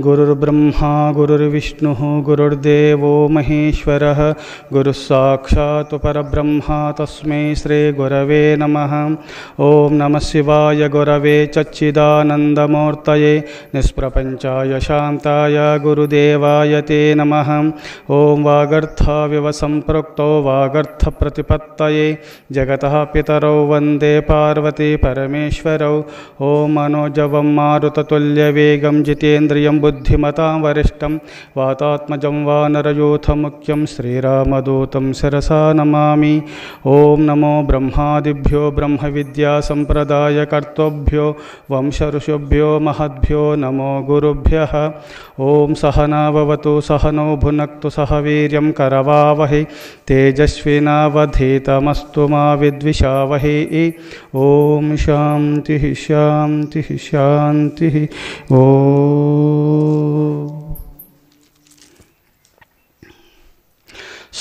गुरुर्ब्रह्मा गुरुर्विष्णुः गुरुर्देवो महेश्वरः गुरुस्साक्षात् परब्रह्म तस्मै श्रीगुरवे नमः। ओं नमः शिवाय गुरवे सच्चिदानन्दमूर्तये निष्प्रपञ्चाय शान्ताय गुरुदेवाय ते नमः। ओं वागर्थाविव सम्पृक्तो वागर्थप्रतिपत्तये जगतः पितरौ वन्दे पार्वती परमेश्वरौ। ओं मनोजवं मारुततुल्यवेगं जितेन्द्रियं बुद्धिमतां वरिष्ठं वातात्मजं वानरयूथमुख्यं श्रीरामदूतं शिरसा नमामि। ओं नमो ब्रह्मादिभ्यो ब्रह्मविद्यासम्प्रदायकर्तृभ्यो वंशऋषिभ्यो महद्भ्यो नमो गुरुभ्यः। ओं सहना भवतु सहनौ भुनक्तु सह वीर्यं करवावहै तेजस्विनावधीतमस्तु मा विद्विषावहै। ओं शान्तिः शान्तिः शान्तिः।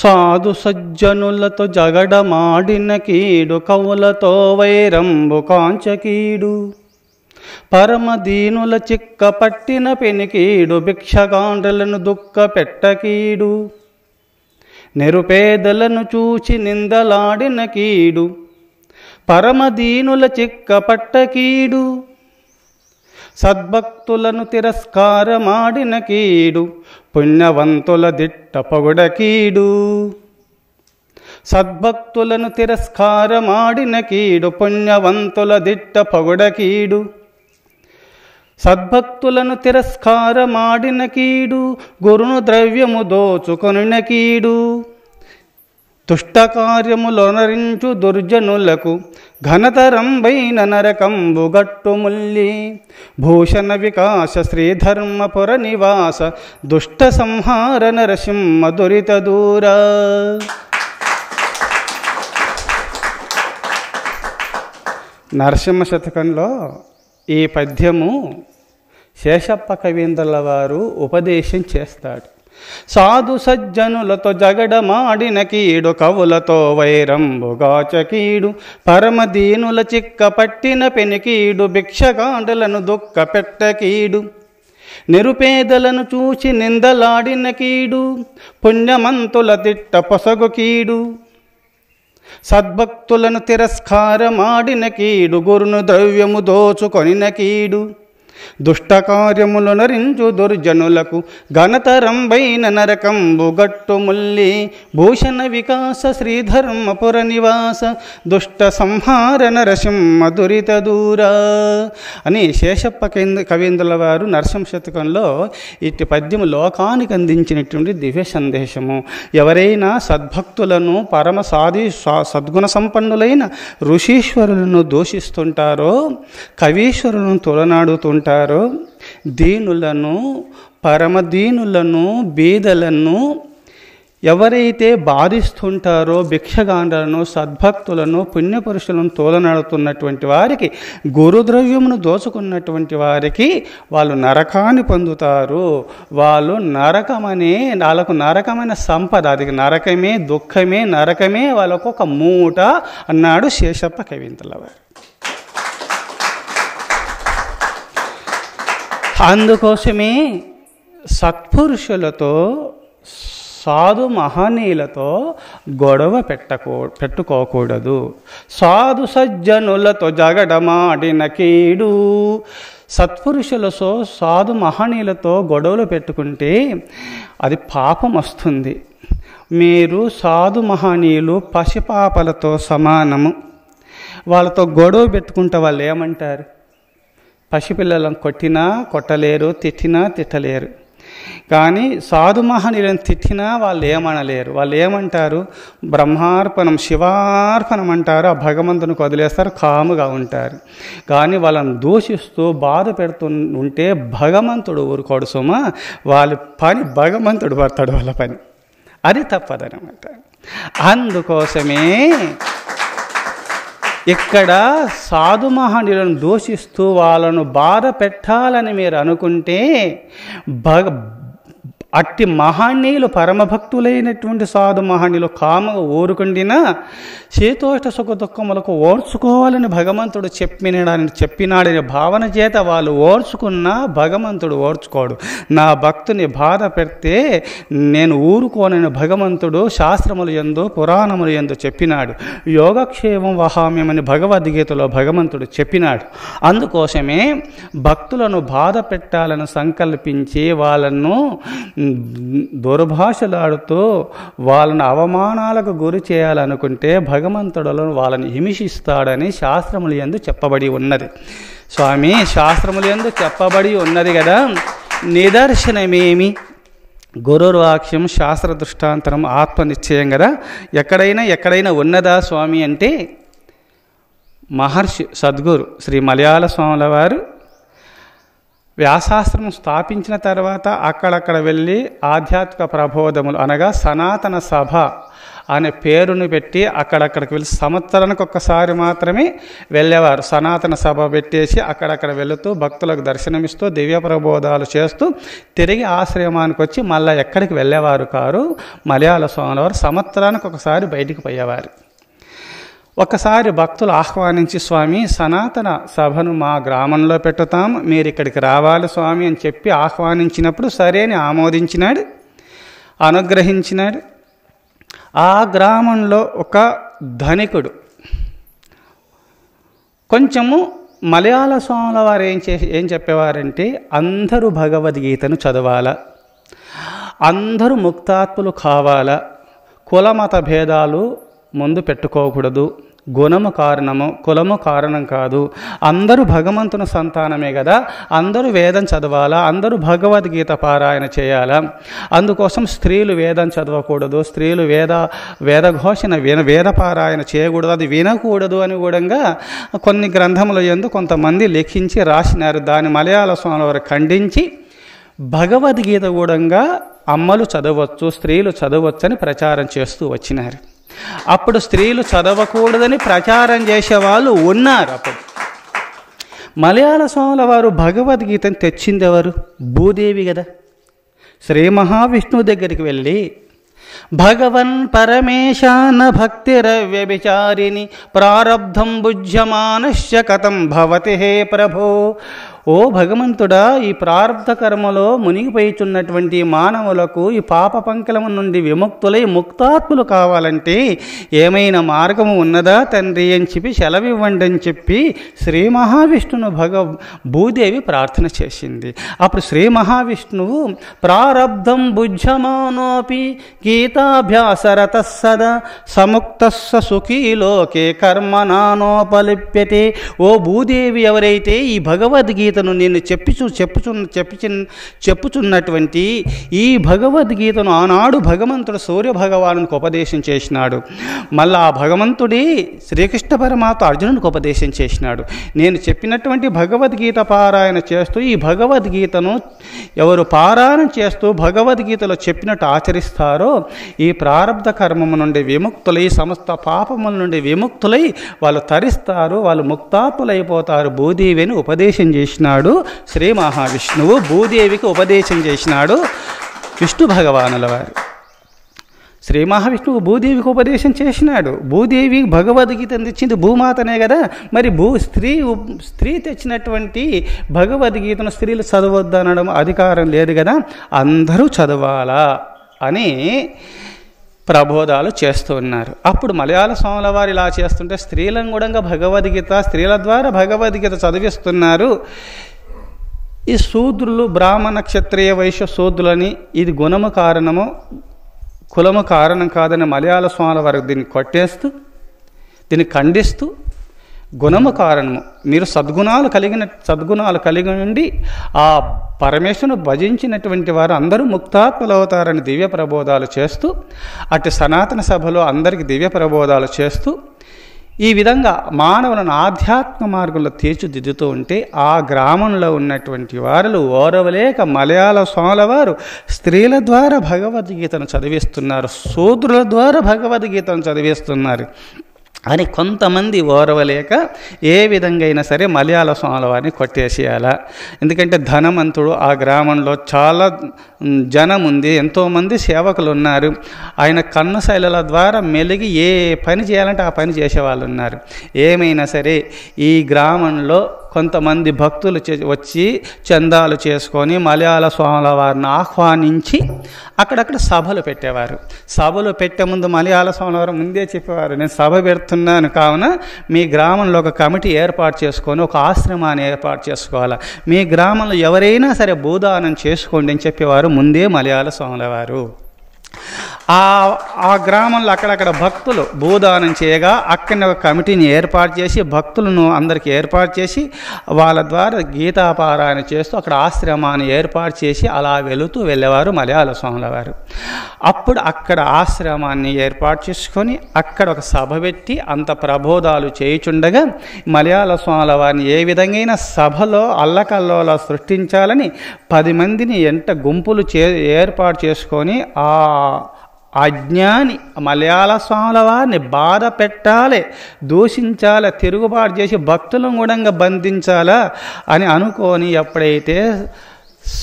సాధు సజ్జనులతో జగడమాడిన కీడు కవులతో వైరంబు కాంచకీడు పరమదీనుల చిక్క పట్టిన పెనికీడు భిక్షగాండ్రులను దుఃఖ పెట్టకీడు నిరుపేదలను చూచి నిందలాడిన కీడు పరమదీనుల చిక్క పట్టకీడు సద్భక్తులను తిరస్కారమాడిన కీడు పుణ్యవంతుల దిట్ట పొగడకీడు సద్భక్తులను తిరస్కారమాడిన కీడు పుణ్యవంతుల దిట్ట పొగడకీడు సద్భక్తులను తిరస్కారమాడిన కీడు గురును ద్రవ్యము దోచుకొనిన కీడు దుష్టకార్యములొనరించు దుర్జనులకు ఘనతరంబైన నరకంబు గట్టుముల్లి భూషణ వికాస శ్రీధర్మపుర నివాస దుష్ట సంహార నరసింహ దురిత దూర. నరసింహ శతకంలో ఈ పద్యము శేషప్ప కవీంద్రుల వారు ఉపదేశం చేస్తాడు. సాధు సజ్జనులతో జగడమాడిన కీడు కవులతో వైరంబుగాచకీడు పరమదీనుల చిక్క పట్టిన పెనికీడు భిక్షగాండ్రులను దుఃఖ పెట్టకీడు నిరుపేదలను చూచి నిందలాడిన కీడు పుణ్యమంతుల తిట్ట పొసగు కీడు సద్భక్తులను తిరస్కారమాడిన కీడు గురును ద్రవ్యము దోచుకొనిన కీడు దుష్టకార్యములొనరించు దుర్జనులకు ఘనతరంబైన నరకంబు గట్టుముల్లి భూషణ వికాస శ్రీధర్మపుర నివాస దుష్ట సంహార నరసింహ దురిత దూర అని శేషప్ప కవీంద్రుల వారు నరసింహ శతకంలో ఇట్టి పద్యము లోకానికి అందించినటువంటి దివ్య సందేశము. ఎవరైనా సద్భక్తులను పరమ సద్గుణ సంపన్నులైన ఋషీశ్వరులను దూషిస్తుంటారో కవీశ్వరులను తొలనాడుతుంటారో దీనులను పరమదీనులను బీదలను ఎవరైతే బాధిస్తుంటారో భిక్షగాండ్రులను సద్భక్తులను పుణ్యపురుషులను తోలనాడుతున్నటువంటి వారికి గురుద్రవ్యమును దోచుకున్నటువంటి వారికి వాళ్ళు నరకాన్ని పొందుతారు. వాళ్ళు వాళ్ళకు నరకమైన సంపద, అది నరకమే దుఃఖమే నరకమే వాళ్ళకు ఒక మూట అన్నాడు శేషప్ప కవీంద్రుల వారు. అందుకోసమే సత్పురుషులతో సాధు మహనీయులతో గొడవ పెట్టుకోకూడదు. సాధు సజ్జనులతో జగడమాడిన కీడు సత్పురుషులతో సాధు మహనీయులతో గొడవలు పెట్టుకుంటే అది పాపం వస్తుంది. మీరు సాధు మహనీయులు పసిపాపలతో సమానము. వాళ్ళతో గొడవ పెట్టుకుంటే వాళ్ళు ఏమంటారు? పసిపిల్లలను కొట్టినా కొట్టలేరు, తిట్టినా తిట్టలేరు. కానీ సాధు మహనీయులను తిట్టినా వాళ్ళు ఏమనలేరు. వాళ్ళు ఏమంటారు? బ్రహ్మార్పణం శివార్పణం అంటారు. ఆ భగవంతునికి వదిలేస్తారు, కాముగా ఉంటారు. కానీ వాళ్ళని దూషిస్తూ బాధ పెడుతుంటే భగవంతుడు ఊరుకోడు సుమా. వాళ్ళ పని భగవంతుడు పడతాడు, వాళ్ళ పని. అది తప్పదనమాట. అందుకోసమే ఇక్కడ సాధు మహనీయులను దూషిస్తూ వాళ్ళను బాధ పెట్టాలని మీరు అనుకుంటే అట్టి మహానీయులు పరమభక్తులైనటువంటి సాధు మహానీయులు కామగా ఊరుకుండినా శీతోష్ట సుఖ దుఃఖములకు ఓర్చుకోవాలని భగవంతుడు చెప్పినాడని భావన చేత వాళ్ళు ఓర్చుకున్నా భగవంతుడు ఓర్చుకోడు. నా భక్తుని బాధ పెడితే నేను ఊరుకోనని భగవంతుడు శాస్త్రములు యందు పురాణములు యందు చెప్పినాడు. యోగక్షేమం వహామ్యమని భగవద్గీతలో భగవంతుడు చెప్పినాడు. అందుకోసమే భక్తులను బాధ పెట్టాలని సంకల్పించి వాళ్ళను దుర్భాషలాడుతూ వాళ్ళని అవమానాలకు గురి చేయాలనుకుంటే భగవంతుడు వాళ్ళని హింసిస్తాడని శాస్త్రములు యందు చెప్పబడి ఉన్నది. స్వామి, శాస్త్రములు యందు చెప్పబడి ఉన్నది కదా, నిదర్శనమేమి? గురుర్వాక్యం శాస్త్ర దృష్టాంతరం ఆత్మనిశ్చయం కదా. ఎక్కడైనా ఉన్నదా స్వామి అంటే మహర్షి సద్గురు శ్రీ మలయాళ స్వాముల వారు వ్యాసాశ్రమం స్థాపించిన తర్వాత అక్కడక్కడ వెళ్ళి ఆధ్యాత్మిక ప్రబోధములు అనగా సనాతన సభ అనే పేరును పెట్టి అక్కడక్కడికి వెళ్ళి సంవత్సరానికి ఒక్కసారి మాత్రమే వెళ్ళేవారు. సనాతన సభ పెట్టేసి అక్కడక్కడ వెళుతూ భక్తులకు దర్శనమిస్తూ దివ్య ప్రబోధాలు చేస్తూ తిరిగి ఆశ్రమానికి వచ్చి మళ్ళీ ఎక్కడికి వెళ్ళేవారు కారు. మలయాళ స్వాముల వారు సంవత్సరానికి ఒకసారి బయటికి పోయేవారు. ఒకసారి భక్తులు ఆహ్వానించి, స్వామి సనాతన సభను మా గ్రామంలో పెట్టుతాం, మీరు ఇక్కడికి రావాలి స్వామి అని చెప్పి ఆహ్వానించినప్పుడు సరే అని ఆమోదించినాడు, అనుగ్రహించినాడు. ఆ గ్రామంలో ఒక ధనికుడు కొంచెము మలయాళ స్వాముల వారు ఏం చెప్పేవారంటే అందరూ భగవద్గీతను చదవాలా, అందరూ ముక్తాత్ములు కావాలా, కులమత భేదాలు ముందు పెట్టుకోకూడదు, గుణము కారణము కులము కారణం కాదు, అందరూ భగవంతుని సంతానమే కదా, అందరూ వేదం చదవాలా, అందరూ భగవద్గీత పారాయణ చేయాలా, అందుకోసం స్త్రీలు వేదం చదవకూడదు, స్త్రీలు వేదఘోషణ వేద పారాయణ చేయకూడదు, అది వినకూడదు అని కూడా కొన్ని గ్రంథముల యందు కొంతమంది లిఖించి రాసినారు. దాన్ని మలయాళ స్వాముల వారు ఖండించి భగవద్గీత కూడా అమ్మలు చదవచ్చు, స్త్రీలు చదవచ్చు అని ప్రచారం చేస్తూ వచ్చినారు. అప్పుడు స్త్రీలు చదవకూడదని ప్రచారం చేసేవాళ్ళు ఉన్నారు. అప్పుడు మలయాళ స్వాముల వారు భగవద్గీతను తెచ్చింది ఎవరు? భూదేవి కదా. శ్రీ మహావిష్ణువు దగ్గరికి వెళ్ళి భగవన్ పరమేశాన భక్తిరవ్యభిచారిణి ప్రారబ్ధం భుజ్యమానశ్య కథం భవతి హే ప్రభో. ఓ భగవంతుడా, ఈ ప్రారబ్ధ కర్మలో మునిగిపోయిచున్నటువంటి మానవులకు ఈ పాప పంకలము నుండి విముక్తులై ముక్తాత్ములు కావాలంటే ఏమైనా మార్గము ఉన్నదా తండ్రి అని చెప్పి సెలవివ్వండి అని చెప్పి శ్రీ మహావిష్ణువు భూదేవి ప్రార్థన చేసింది. అప్పుడు శ్రీ మహావిష్ణువు ప్రారబ్ధం భుజ్యమానోపి గీతాభ్యాసరత సదా సముక్తస్స సుఖీ లోకే కర్మనానోపలిప్యతే. ఓ భూదేవి, ఎవరైతే ఈ భగవద్గీతను నేను చెప్పుచున్నటువంటి ఈ భగవద్గీతను ఆనాడు భగవంతుడు సూర్య భగవానునికి ఉపదేశం చేసినాడు, మళ్ళా ఆ భగవంతుడే శ్రీకృష్ణ పరమాత్మ అర్జునునికి ఉపదేశం చేసినాడు. నేను చెప్పినటువంటి భగవద్గీత పారాయణ చేస్తూ ఈ భగవద్గీతను ఎవరు పారాయణ చేస్తూ భగవద్గీతలో చెప్పినట్టు ఆచరిస్తారో ఈ ప్రారబ్ధ కర్మము నుండి విముక్తులై సమస్త పాపముల నుండి విముక్తులై వాళ్ళు తరిస్తారు, వాళ్ళు ముక్తాత్ములైపోతారు భూదేవి అని ఉపదేశం చేసినాడు శ్రీ మహావిష్ణువు. భూదేవికి ఉపదేశం చేసినాడు విష్ణు భగవానుల వారు. శ్రీ మహావిష్ణువు భూదేవికి ఉపదేశం చేసినాడు. భూదేవి భగవద్గీత తెచ్చింది భూమాతనే కదా. మరి స్త్రీ తెచ్చినటువంటి భగవద్గీతను స్త్రీలు చదవద్దు అనడం అధికారం లేదు కదా, అందరూ చదవాలా అని ప్రబోధాలు చేస్తూ ఉన్నారు. అప్పుడు మలయాళ స్వాముల వారు ఇలా చేస్తుంటే స్త్రీలను కూడా భగవద్గీత స్త్రీల ద్వారా భగవద్గీత చదివిస్తున్నారు. ఈ శూద్రులు బ్రాహ్మణ క్షత్రియ వైశ్య శూద్రులని ఇది గుణము కారణము కులము కారణం కాదని మలయాళ స్వాముల వారికి దీన్ని కొట్టేస్తూ దీన్ని ఖండిస్తూ గుణము కారణము, మీరు సద్గుణాలు కలిగి ఉండి ఆ పరమేశ్వరుని భజించినటువంటి వారు అందరూ ముక్తాత్మలు అవుతారని దివ్య ప్రబోధాలు చేస్తూ అటు సనాతన సభలో అందరికీ దివ్య ప్రబోధాలు చేస్తూ ఈ విధంగా మానవులను ఆధ్యాత్మ మార్గంలో తీర్చిదిద్దుతూ ఉంటే ఆ గ్రామంలో ఉన్నటువంటి వారు ఓరవలేక మలయాళ స్వాముల వారు స్త్రీల ద్వారా భగవద్గీతను చదివిస్తున్నారు, శూద్రుల ద్వారా భగవద్గీతను చదివిస్తున్నారు. అని కొంతమంది ఓర్వలేక ఏ విధంగా అయినా సరే మలయాళ స్వాముల వారిని కొట్టేసేయాలా. ఎందుకంటే ధనవంతుడు, ఆ గ్రామంలో చాలా జనం ఉంది, ఎంతోమంది సేవకులు ఉన్నారు. ఆయన కన్నశైలుల ద్వారా మెలిగి ఏ పని చేయాలంటే ఆ పని చేసేవాళ్ళు ఉన్నారు. ఏమైనా సరే ఈ గ్రామంలో కొంతమంది భక్తులు వచ్చి చందాలు చేసుకొని మలయాళ స్వాముల వారిని ఆహ్వానించి అక్కడక్కడ సభలు పెట్టేవారు. సభలు పెట్టే ముందు మలయాళ స్వాముల వారు ముందే చెప్పేవారు, నేను సభ పెడుతున్నాను కావున మీ గ్రామంలో ఒక కమిటీ ఏర్పాటు చేసుకొని ఒక ఆశ్రమాన్ని ఏర్పాటు చేసుకోవాలి, మీ గ్రామంలో ఎవరైనా సరే భూదానం చేసుకోండి అని చెప్పేవారు ముందే మలయాళ స్వాముల వారు. ఆ గ్రామంలో అక్కడక్కడ భక్తులు భూదానం చేయగా అక్కడనే ఒక కమిటీని ఏర్పాటు చేసి భక్తులను అందరికీ ఏర్పాటు చేసి వాళ్ళ ద్వారా గీతాపారాయణ చేస్తూ అక్కడ ఆశ్రమాన్ని ఏర్పాటు చేసి అలా వెళ్ళేవారు మలయాళ స్వాముల వారు. అప్పుడు అక్కడ ఆశ్రమాన్ని ఏర్పాటు చేసుకొని అక్కడ ఒక సభ పెట్టి అంత ప్రబోధాలు చేయుచుండగా మలయాళ స్వాముల వారిని ఏ విధంగా సభలో అల్లకల్లోలా సృష్టించాలని 10 మందిని గుంపులు ఏర్పాటు చేసుకొని ఆ అజ్ఞాని మలయాళ స్వాముల వారిని బాధ పెట్టాలి, దూషించాలి, తిరుగుబాటు చేసి భక్తులను కూడా బంధించాలా అని అనుకొని ఎప్పుడైతే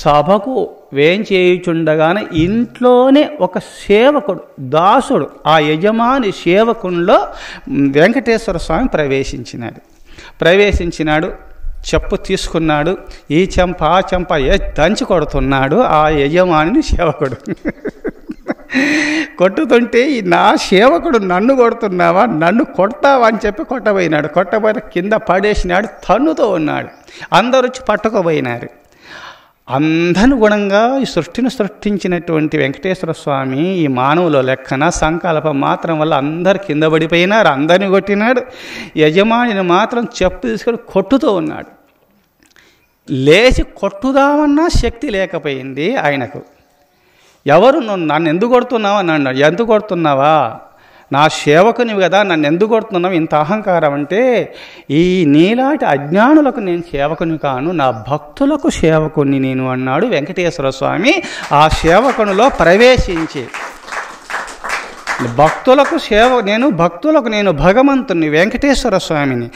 సభకు వేంచేయుచుండగానే ఇంట్లోనే ఒక సేవకుడు దాసుడు ఆ యజమాని సేవకునిలో వెంకటేశ్వర స్వామి ప్రవేశించినాడు. చెప్పు తీసుకున్నాడు, ఈ చెంప ఆ చెంప దంచి కొడుతున్నాడు ఆ యజమానిని సేవకుడు. కొట్టుతుంటే నా సేవకుడు నన్ను కొడుతున్నావా, నన్ను కొడతావా అని చెప్పి కొట్టబోయిన కింద పడేసినాడు, తన్నుతో ఉన్నాడు. అందరూ వచ్చి పట్టుకోబోయినారు. అందనుగుణంగా ఈ సృష్టిని సృష్టించినటువంటి వెంకటేశ్వర స్వామి ఈ మానవుల లెక్కన సంకల్పం మాత్రం వల్ల అందరు కింద పడిపోయినారు, అందరిని కొట్టినాడు. యజమానిని మాత్రం చెప్పు తీసుకొని కొట్టుతూ ఉన్నాడు. లేచి కొట్టుదామన్నా శక్తి లేకపోయింది ఆయనకు. ఎవరు నన్ను ఎందుకు కొడుతున్నావా అని అన్నాడు. ఎందుకు కొడుతున్నావా, నా సేవకునివి కదా, నన్ను ఎందుకు కొడుతున్నావు, ఇంత అహంకారం అంటే ఈ నీలాంటి అజ్ఞానులకు నేను సేవకుని కాను, నా భక్తులకు సేవకుని నేను అన్నాడు వెంకటేశ్వర స్వామి. ఆ సేవకునిలో ప్రవేశించి భక్తులకు నేను భగవంతుని వెంకటేశ్వర స్వామిని,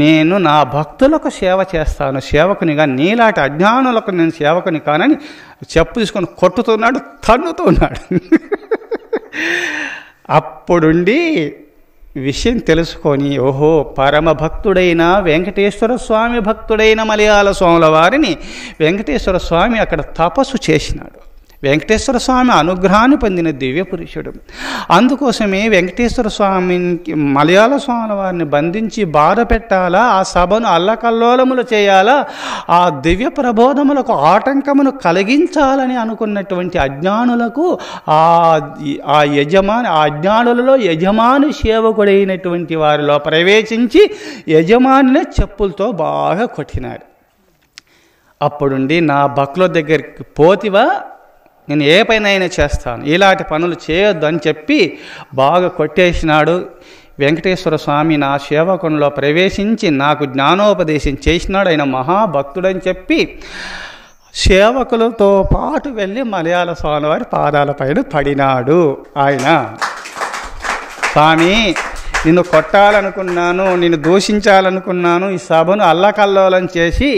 నేను నా భక్తులకు సేవ చేస్తాను సేవకునిగా, నీలాంటి అజ్ఞానులకు నేను సేవకుని కానని చెప్పు తీసుకొని కొట్టుతున్నాడు, తన్నుతున్నాడు. అప్పుడుండి విషయం తెలుసుకొని ఓహో పరమ భక్తుడైన వెంకటేశ్వర స్వామి భక్తుడైన మలయాళ స్వాముల వారిని వెంకటేశ్వర స్వామి అక్కడ తపస్సు చేసినాడు. వెంకటేశ్వర స్వామి అనుగ్రహాన్ని పొందిన దివ్య పురుషుడు. అందుకోసమే వెంకటేశ్వర స్వామికి మలయాళ స్వాముల వారిని బంధించి బాధ పెట్టాలా, ఆ సభను అల్లకల్లోలములు చేయాలా, ఆ దివ్య ప్రబోధములకు ఆటంకమును కలిగించాలని అనుకున్నటువంటి అజ్ఞానులకు ఆ అజ్ఞానులలో యజమాని సేవకుడైనటువంటి వారిలో ప్రవేశించి యజమానినే చెప్పులతో బాగా కొట్టినాడు. అప్పుడుండి నా భక్తుల దగ్గరికి పోతివా, నేను ఏ పైన చేస్తాను, ఇలాంటి పనులు చేయొద్దు అని చెప్పి బాగా కొట్టేసినాడు. వెంకటేశ్వర స్వామి నా సేవకునిలో ప్రవేశించి నాకు జ్ఞానోపదేశం చేసినాడు. ఆయన మహాభక్తుడని చెప్పి సేవకులతో పాటు వెళ్ళి మలయాళ స్వామి వారి పాదాల పైన పడినాడు. ఆయన స్వామి నిన్ను కొట్టాలనుకున్నాను, నిన్ను దూషించాలనుకున్నాను, ఈ సభను అల్లకల్లోలం చేసి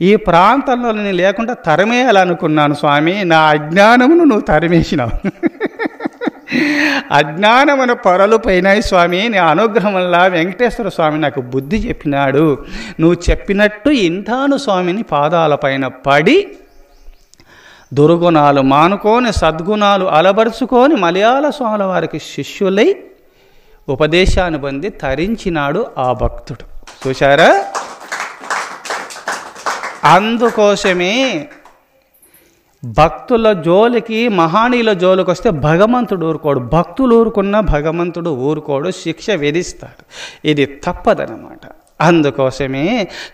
ఈ ప్రాంతంలో నేను లేకుండా తరిమేయాలనుకున్నాను స్వామి, నా అజ్ఞానమును నువ్వు తరిమేసినావు. అజ్ఞానమును పొరలు పోయినాయి స్వామి, నీ అనుగ్రహం వల్ల వెంకటేశ్వర స్వామి నాకు బుద్ధి చెప్పినాడు, నువ్వు చెప్పినట్టు ఇంటాను స్వామిని పాదాలపైన పడి దుర్గుణాలు మానుకొని సద్గుణాలు అలబరుచుకొని మలయాళ స్వాముల వారికి శిష్యులై ఉపదేశాన్ని పొంది తరించినాడు ఆ భక్తుడు. చూశారా? అందుకోసమే భక్తుల జోలికి మహానీయుల జోలికి వస్తే భగవంతుడు ఊరుకోడు, భక్తులు ఊరుకున్న భగవంతుడు ఊరుకోడు, శిక్ష విధిస్తాడు. ఇది తప్పదనమాట. అందుకోసమే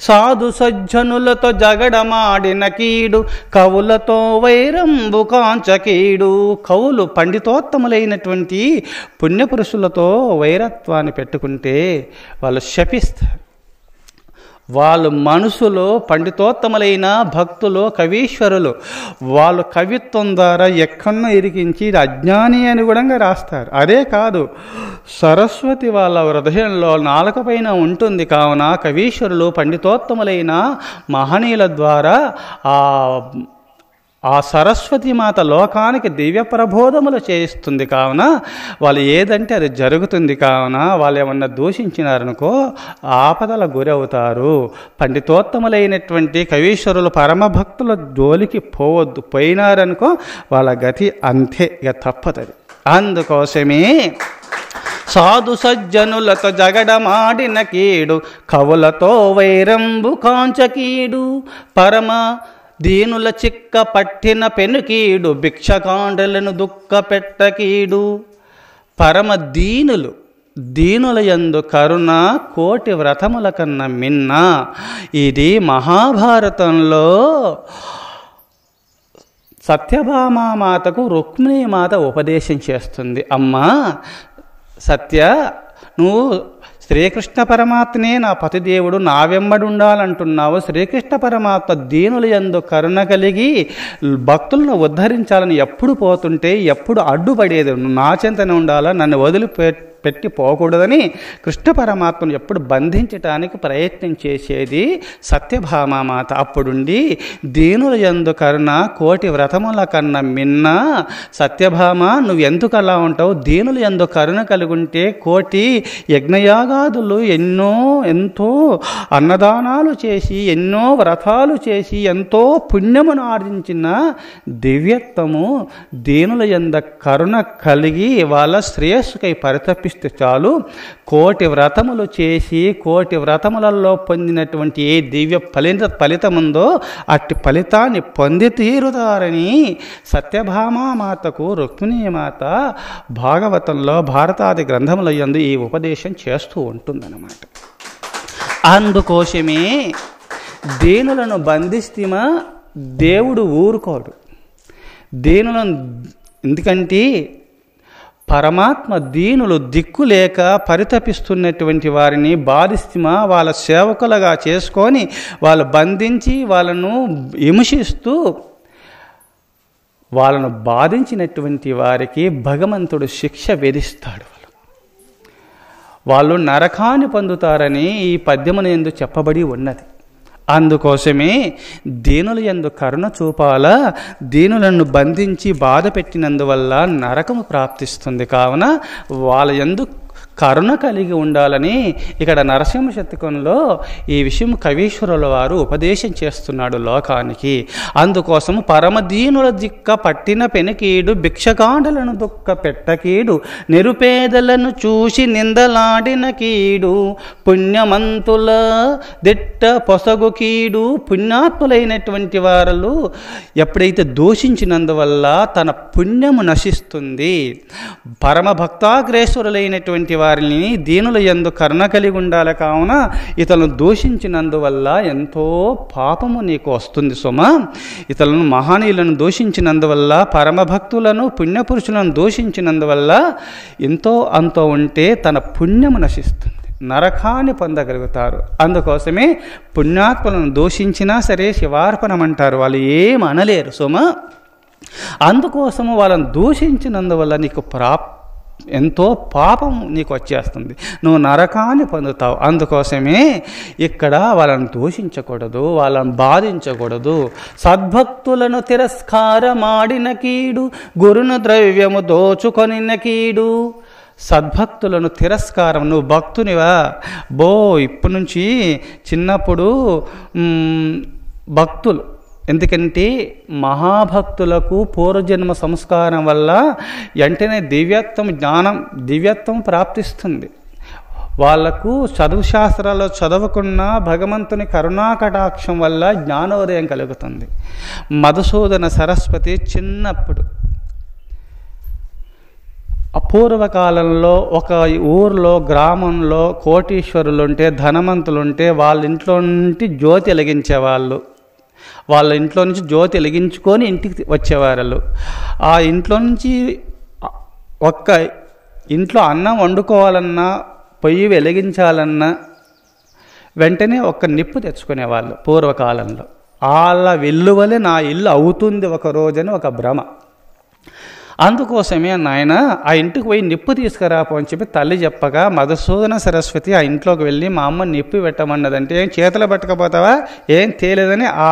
సాధు సజ్జనులతో జగడమాడిన కీడు, కవులతో వైరంబు కాంచకీడు. కవులు పండితోత్తములైనటువంటి పుణ్యపురుషులతో వైరత్వాన్ని పెట్టుకుంటే వాళ్ళు శపిస్తారు. వాళ్ళు మనసులో పండితోత్తములైన భక్తులు, కవీశ్వరులు. వాళ్ళు కవిత్వం ద్వారా ఎక్కడో ఇరికించి ఇది అజ్ఞాని అని కూడా రాస్తారు. అదే కాదు, సరస్వతి వాళ్ళ హృదయంలో నాలుక పైన ఉంటుంది. కావున కవీశ్వరులు, పండితోత్తములైన మహనీయుల ద్వారా ఆ సరస్వతి మాత లోకానికి దివ్య ప్రబోధములు చేయిస్తుంది. కావున వాళ్ళు ఏదంటే అది జరుగుతుంది. కావున వాళ్ళు ఏమన్నా దూషించినారనుకో ఆపదల గురవుతారు. పండితోత్తములైనటువంటి కవీశ్వరులు పరమభక్తుల జోలికి పోవద్దు. పోయినారనుకో వాళ్ళ గతి అంతే, ఇక తప్పదు. అందుకోసమే సాధు సజ్జనులతో జగడమాడిన కీడు, కవులతో వైరంబు కాంచకీడు, పరమ దీనుల చిక్క పట్టిన పెనుకీడు, భిక్షకాండలను దుఃఖ పెట్టకీడు. పరమ దీనుల యందు కరుణ కోటి వ్రతముల కన్నా మిన్న. ఇది మహాభారతంలో సత్యభామామాతకు రుక్మిణీమాత ఉపదేశం చేస్తుంది. అమ్మా సత్య, నువ్వు శ్రీకృష్ణ పరమాత్మనే నా పతిదేవుడు, నా వెంబడి ఉండాలంటున్నావు. శ్రీకృష్ణ పరమాత్మ దీనుల యందు కరుణ కలిగి భక్తులను ఉద్ధరించాలని ఎప్పుడు పోతుంటే ఎప్పుడు అడ్డుపడేది. నా చెంతనే ఉండాలా, నన్ను వదిలిపెట్టి పోకూడదని కృష్ణ పరమాత్మను ఎప్పుడు బంధించటానికి ప్రయత్నం చేసేది సత్యభామామాత. అప్పుడుండి దీనుల యందు కరుణ కోటి వ్రతముల కన్నా మిన్న. సత్యభామ, నువ్వు ఎందుకు అలా ఉంటావు? దీనుల యందు కరుణ కలిగుంటే కోటి యజ్ఞయాగాదులు ఎంతో అన్నదానాలు చేసి, ఎన్నో వ్రతాలు చేసి, ఎంతో పుణ్యమును ఆర్జించిన దివ్యత్వము దీనుల యందు కరుణ కలిగి వాళ్ళ శ్రేయస్సుకై పరితపిస్తే చాలు. కోటి వ్రతములు చేసి కోటి వ్రతములలో పొందినటువంటి ఏ దివ్య ఫలితముందో అట్టి ఫలితాన్ని పొంది తీరుతారని సత్యభామామాతకు రుక్మిణీమాత భాగవతంలో భారతాది గ్రంథముల యందు ఈ ఉపదేశం చేస్తూ ఉంటుందన్నమాట. అందుకోసమే దీనులను బంధిస్తేమా దేవుడు ఊరుకోడు. దీనులను ఎందుకంటే పరమాత్మ దీనులు దిక్కులేక పరితపిస్తున్నటువంటి వారిని బాధిస్తమా వాళ్ళ సేవకులుగా చేసుకొని వాళ్ళు బంధించి వాళ్ళను హింసిస్తూ వాళ్ళను బాధించినటువంటి వారికి భగవంతుడు శిక్ష విధిస్తాడు. వాళ్ళు నరకాన్ని పొందుతారని ఈ పద్యమున యందు చెప్పబడి ఉన్నది. అందుకోసమే దీనుల యందు కరుణ చూపాల. దీనులను బంధించి బాధ పెట్టినందువల్ల నరకము ప్రాప్తిస్తుంది. కావున వాళ్ళ యందు కరుణ కలిగి ఉండాలని ఇక్కడ నరసింహ శతకంలో ఈ విషయం కవీశ్వరుల వారు ఉపదేశం చేస్తున్నాడు లోకానికి. అందుకోసం పరమదీనుల దిక్క పట్టిన పెనకీడు, భిక్షకాండలను దుఃఖ పెట్టకీడు, నిరుపేదలను చూసి నిందలాడిన కీడు, పుణ్యమంతుల దిట్ట పొసగు కీడు. పుణ్యాత్ములైనటువంటి వారు ఎప్పుడైతే దూషించినందువల్ల తన పుణ్యము నశిస్తుంది. పరమ భక్తాగ్రేశ్వరులైనటువంటి వారిని దీనుల యందు కరుణ కలిగి ఉండాలి. కావున ఇతరులను దూషించినందువల్ల ఎంతో పాపము నీకు వస్తుంది సుమా. ఇతరులను మహనీయులను దూషించినందువల్ల, పరమభక్తులను పుణ్యపురుషులను దూషించినందువల్ల ఎంతో అంతో ఉంటే తన పుణ్యము నశిస్తుంది, నరకాన్ని పొందగలుగుతారు. అందుకోసమే పుణ్యాత్ములను దూషించినా సరే శివార్పణమంటారు, వాళ్ళు ఏం అనలేరు సుమా. అందుకోసము వాళ్ళని దూషించినందువల్ల నీకు ఎంతో పాపం నీకు వచ్చేస్తుంది, నువ్వు నరకాన్ని పొందుతావు. అందుకోసమే ఇక్కడ వాళ్ళని దూషించకూడదు, వాళ్ళని బాధించకూడదు. సద్భక్తులను తిరస్కారమాడిన కీడు, గురును ద్రవ్యము దోచుకొనిన కీడు. సద్భక్తులను తిరస్కారం, నువ్వు భక్తునివా ఇప్పటి నుంచి చిన్నప్పుడు భక్తులు, ఎందుకంటే మహాభక్తులకు పూర్వజన్మ సంస్కారం వల్ల వెంటనే దివ్యత్వం ప్రాప్తిస్తుంది. వాళ్లకు చదువు శాస్త్రాల్లో చదవకున్న భగవంతుని కరుణాకటాక్షం వల్ల జ్ఞానోదయం కలుగుతుంది. మధుసూదన సరస్వతి చిన్నప్పుడు అపూర్వకాలంలో ఒక ఊర్లో గ్రామంలో కోటీశ్వరులుంటే, ధనవంతులుంటే వాళ్ళ ఇంట్లో నుండి జ్యోతి వెలిగించేవాళ్ళు. వాళ్ళ ఇంట్లో నుంచి జ్యోతి వెలిగించుకొని ఇంటికి వచ్చేవారు. ఆ ఇంట్లో నుంచి ఒక్క ఇంట్లో అన్నం వండుకోవాలన్నా, పొయ్యి వెలిగించాలన్నా వెంటనే ఒక నిప్పు తెచ్చుకునేవాళ్ళు పూర్వకాలంలో. వాళ్ళ వెల్లువలే నా ఇల్లు అవుతుంది ఒక రోజని ఒక భ్రమ. అందుకోసమే నాయన ఆ ఇంటికి పోయి నిప్పు తీసుకురాపో అని చెప్పి తల్లి చెప్పగా మధుసూదన సరస్వతి ఆ ఇంట్లోకి వెళ్ళి మా అమ్మ నిప్పు పెట్టమన్నదంటే ఏం చేతులు పట్టకపోతావా, ఏం తేలేదని ఆ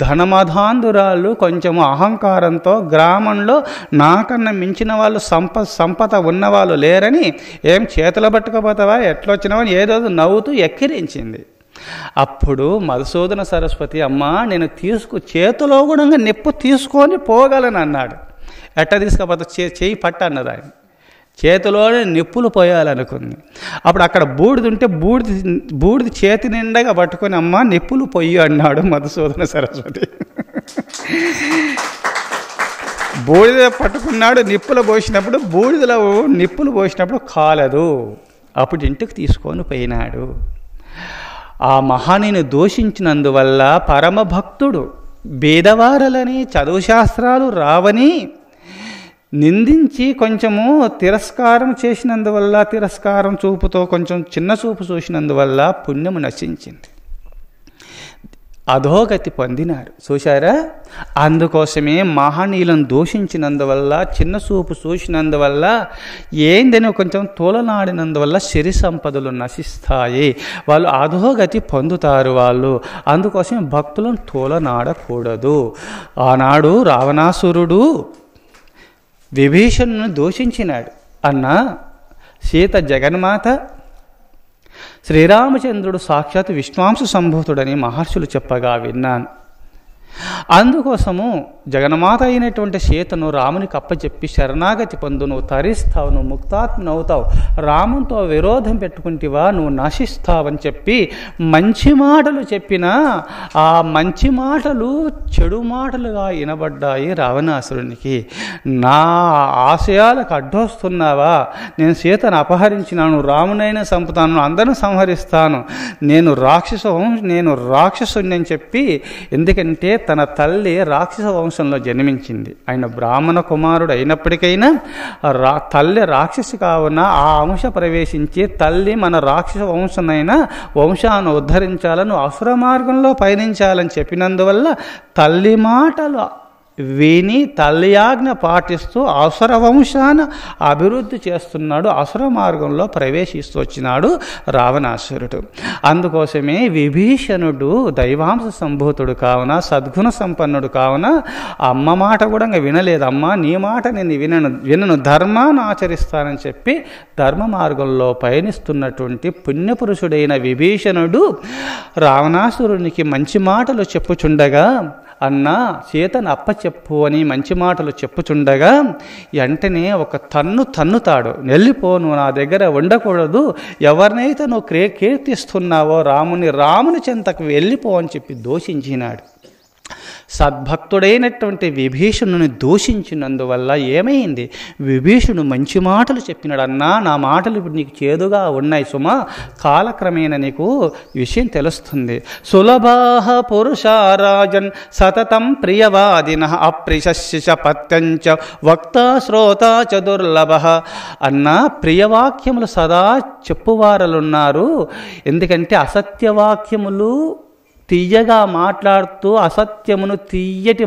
ధనమధాంధురాలు కొంచెము అహంకారంతో గ్రామంలో నాకన్నా మించిన వాళ్ళు సంపద ఉన్నవాళ్ళు లేరని ఏం చేతులు పట్టుకపోతావా ఎట్లొచ్చినావని ఏదో నవ్వుతూ ఎక్కిరించింది. అప్పుడు మధుసూదన సరస్వతి అమ్మ నేను చేతిలో కూడా నిప్పు తీసుకొని పోగలను అన్నాడు. ఎట్ట తీసుకపోతే చేయి పట్ట అన్నది ఆయన. చేతిలోనే నిప్పులు పోయాలనుకుంది. అప్పుడు అక్కడ బూడిద ఉంటే బూడిది చేతి నిండగా పట్టుకొని అమ్మ నిప్పులు పొయ్యి అన్నాడు మధుసూదన సరస్వతి. బూడిద పట్టుకున్నాడు, నిప్పులు పోసినప్పుడు బూడిదలో నిప్పులు పోసినప్పుడు కాలదు. అప్పుడు ఇంటికి తీసుకొని పోయినాడు. ఆ మహానీని దూషించినందువల్ల పరమభక్తుడు భేదవారలని చదువు శాస్త్రాలు రావని నిందించి కొంచెము తిరస్కారం చేసినందువల్ల, తిరస్కారం చూపుతో కొంచెం చిన్న చూపు చూసినందువల్ల పుణ్యము నశించింది, అధోగతి పొందినారు. చూశారా? అందుకోసమే మహనీయులను దూషించినందువల్ల, చిన్న చూపు చూసినందువల్ల, ఏందని కొంచెం తోలనాడినందువల్ల సిరి సంపదలు నశిస్తాయి, వాళ్ళు అధోగతి పొందుతారు వాళ్ళు. అందుకోసం భక్తులను తోలనాడకూడదు. ఆనాడు రావణాసురుడు విభీషణుని దూషించినాడు. అన్న సీత జగన్మాత, శ్రీరామచంద్రుడు సాక్షాత్ విష్ణువాంశ సంభూతుడని మహర్షులు చెప్పగా విన్నాను. అందుకోసము జగన్మాత అయినటువంటి సీతను రామునికి అప్పచెప్పి శరణాగతి పొందు, నువ్వు తరిస్తావు, నువ్వు ముక్తాత్మను అవుతావు, రామునితో విరోధం పెట్టుకుంటేవా నువ్వు నశిస్తావని చెప్పి మంచి మాటలు చెప్పినా ఆ మంచి మాటలు చెడు మాటలుగా వినబడ్డాయి రావణాసురునికి. నా ఆశయాలకు అడ్డొస్తున్నావా, నేను సీతను అపహరించినాను, రామునైనా చంపుతాను, అందరిని సంహరిస్తాను, నేను రాక్షసుని అని చెప్పి, ఎందుకంటే తన తల్లి రాక్షస వంశంలో జన్మించింది. ఆయన బ్రాహ్మణ కుమారుడు అయినప్పటికైనా తల్లి రాక్షసి కావున ఆ అంశ ప్రవేశించి తల్లి మన రాక్షస వంశాన్ని ఉద్ధరించాలని అసుర మార్గంలో పయనించాలని చెప్పినందువల్ల తల్లి మాటలు విని తల్లి ఆజ్ఞ పాటిస్తూ అసుర వంశాన్ని అభివృద్ధి చేస్తున్నాడు, అసుర మార్గంలో ప్రవేశిస్తూ వచ్చినాడు రావణాసురుడు. అందుకోసమే విభీషణుడు దైవాంశ సంభూతుడు కావున, సద్గుణ సంపన్నుడు కావున అమ్మ మాట కూడా వినలేదు. అమ్మ నీ మాట నేను వినను, ధర్మాన్ని ఆచరిస్తానని చెప్పి ధర్మ మార్గంలో పయనిస్తున్నటువంటి పుణ్యపురుషుడైన విభీషణుడు రావణాసురునికి మంచి మాటలు చెప్పుచుండగా, అన్నా సీతను అప్పచెప్పు అని మంచి మాటలు చెప్పుచుండగా వెంటనే ఒక తన్నుతాడు. వెళ్ళిపో, నువ్వు నా దగ్గర ఉండకూడదు, ఎవరినైతే నువ్వు కీర్తిస్తున్నావో రాముని చెంతకు వెళ్ళిపో అని చెప్పి దూషించినాడు. సద్భక్తుడైనటువంటి విభీషణుని దూషించినందువల్ల ఏమైంది, విభీషణుడు మంచి మాటలు చెప్పినాడు. అన్నా నా మాటలు ఇప్పుడు నీకు చేదుగా ఉన్నాయి సుమా, కాలక్రమేణా నీకు విషయం తెలుస్తుంది. సులభాః పురుషారాజన్ సతతం ప్రియవాదినః అప్రిశస్య పత్యంచ వక్తా శ్రోతా చ దుర్లభః. అన్నా ప్రియవాక్యములు సదా చెప్పువారలున్నారు, ఎందుకంటే అసత్యవాక్యములు తీయగా మాట్లాడుతూ అసత్యమును తీయటి